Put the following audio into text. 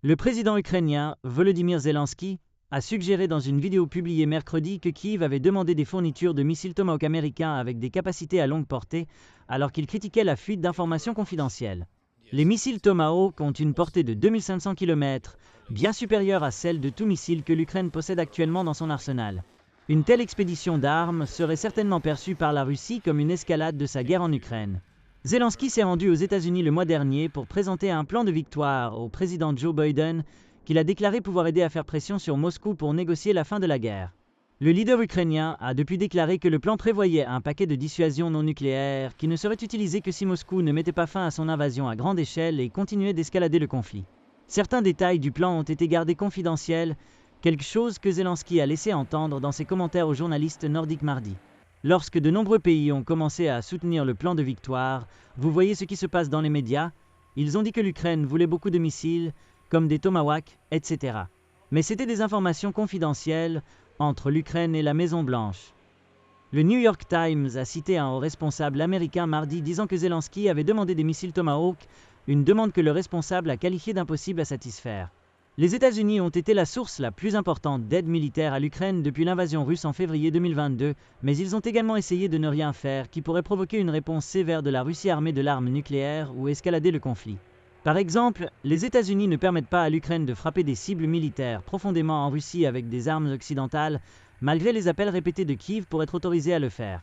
Le président ukrainien, Volodymyr Zelensky, a suggéré dans une vidéo publiée mercredi que Kiev avait demandé des fournitures de missiles Tomahawk américains avec des capacités à longue portée, alors qu'il critiquait la fuite d'informations confidentielles. Les missiles Tomahawk ont une portée de 2500 km, bien supérieure à celle de tout missile que l'Ukraine possède actuellement dans son arsenal. Une telle expédition d'armes serait certainement perçue par la Russie comme une escalade de sa guerre en Ukraine. Zelensky s'est rendu aux États-Unis le mois dernier pour présenter un plan de victoire au président Joe Biden, qu'il a déclaré pouvoir aider à faire pression sur Moscou pour négocier la fin de la guerre. Le leader ukrainien a depuis déclaré que le plan prévoyait un paquet de dissuasion non nucléaire qui ne serait utilisé que si Moscou ne mettait pas fin à son invasion à grande échelle et continuait d'escalader le conflit. Certains détails du plan ont été gardés confidentiels, quelque chose que Zelensky a laissé entendre dans ses commentaires aux journalistes nordiques mardi. Lorsque de nombreux pays ont commencé à soutenir le plan de victoire, vous voyez ce qui se passe dans les médias. Ils ont dit que l'Ukraine voulait beaucoup de missiles, comme des Tomahawk, etc. Mais c'était des informations confidentielles entre l'Ukraine et la Maison-Blanche. Le New York Times a cité un haut responsable américain mardi disant que Zelensky avait demandé des missiles Tomahawk, une demande que le responsable a qualifiée d'impossible à satisfaire. Les États-Unis ont été la source la plus importante d'aide militaire à l'Ukraine depuis l'invasion russe en février 2022, mais ils ont également essayé de ne rien faire qui pourrait provoquer une réponse sévère de la Russie armée de l'arme nucléaire ou escalader le conflit. Par exemple, les États-Unis ne permettent pas à l'Ukraine de frapper des cibles militaires profondément en Russie avec des armes occidentales, malgré les appels répétés de Kiev pour être autorisés à le faire.